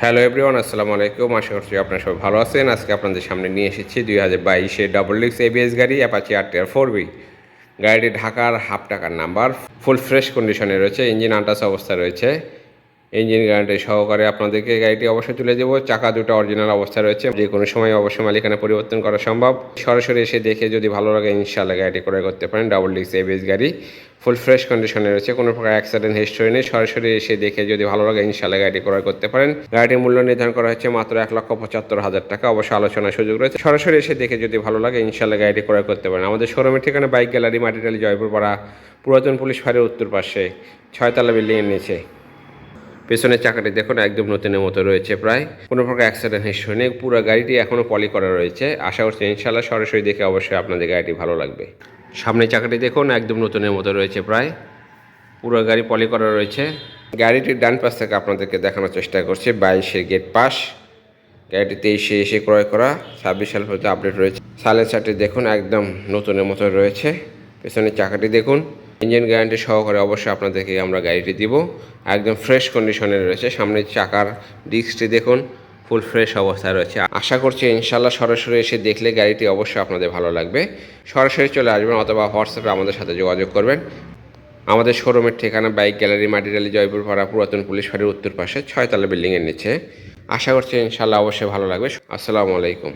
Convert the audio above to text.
Hello everyone, আসসালামু আলাইকুম। আশা করছি আপনারা সবাই ভালো আছেন। আজকে আপনাদের সামনে নিয়ে এসেছি 2022-এর ডাবল ডিক্স এবিএস গাড়ি অ্যাপাচি আরটিআর 4V। গাড়িটি ঢাকার হাফ টাকার নাম্বার, ফুল ফ্রেশ কন্ডিশনে রয়েছে, ইঞ্জিন আনটাচ অবস্থা রয়েছে। ইঞ্জিন গ্যারান্টি সহকারে আপনাদেরকে গাড়িটি অবশ্যই তুলে দেবো। চাকা দুটো অরিজিনাল অবস্থা রয়েছে, যে কোনো সময় অবশ্যই মালিকানা পরিবর্তন করা সম্ভব। সরাসরি এসে দেখে যদি ভালো লাগে ইনশাআল্লাহ গাড়িটি ক্রয় করতে পারেন। ডাবল ডিক্স এবিএস গাড়ি ফুল ফ্রেশ কন্ডিশনে রয়েছে, কোনো প্রকার অ্যাক্সিডেন্ট হিস্টরি নেই। সরাসরি এসে দেখে যদি ভালো লাগে ইনশাআল্লাহ গাড়িটি ক্রয় করতে পারেন। গাড়িটির মূল্য নির্ধারণ করা হচ্ছে মাত্র 1,75,000 টাকা। অবশ্যই আলোচনার সুযোগ রয়েছে। সরাসরি এসে দেখে যদি ভালো লাগে ইনশাআল্লাহ গাড়িটি ক্রয় করতে পারেন। আমাদের শোরুমের ঠিকানা বাইক গ্যালারি, মাটিটালি, জয়পুরপাড়া, পুরাতন পুলিশ ফাঁড়ির উত্তর পাশে 6তলা বিল্ডিংয়ের নিচে। পেছনের চাকাটি দেখুন একদম নতুনের মতো রয়েছে, প্রায় কোনো প্রকার অ্যাক্সিডেন্ট হিস্টরি নেই। পুরো গাড়িটি এখনও পলি করা রয়েছে। আশা করছি ইনশাআল্লাহ সরাসরি দেখে অবশ্যই আপনাদের গাড়িটি ভালো লাগবে। সামনের চাকাটি দেখুন একদম নতুনের মতো রয়েছে, প্রায় পুরো গাড়ি পলি করা রয়েছে। গাড়িটির ডান পাশ থেকে আপনাদেরকে দেখানোর চেষ্টা করছি 22-এর গেট পাস। গাড়িটি 23-এ এসে ক্রয় করা, 26 সাল পর্যন্ত আপডেট রয়েছে। সাইলেন্সারটি দেখুন একদম নতুনের মতো রয়েছে। পেছনের চাকাটি দেখুন, ইঞ্জিন গ্যারান্টি সহকারে অবশ্যই আপনাদেরকে আমরা গাড়িটি দিব। একদম ফ্রেশ কন্ডিশনে রয়েছে। সামনের চাকার ডিস্কটি দেখুন ফুল ফ্রেশ অবস্থায় রয়েছে। আশা করছি ইনশাআল্লাহ সরাসরি এসে দেখলে গাড়িটি অবশ্যই আপনাদের ভালো লাগবে। সরাসরি চলে আসবেন অথবা হোয়াটসঅ্যাপে আমাদের সাথে যোগাযোগ করবেন। আমাদের শোরুমের ঠিকানা বাইক গ্যালারি, মাটিটালি, জয়পুরপাড়া, পুরাতন পুলিশ ফাঁড়ির উত্তর পাশে 6তলা বিল্ডিংয়ের নিচে। আশা করছি ইনশাআল্লাহ অবশ্যই ভালো লাগবে। আসসালামু আলাইকুম।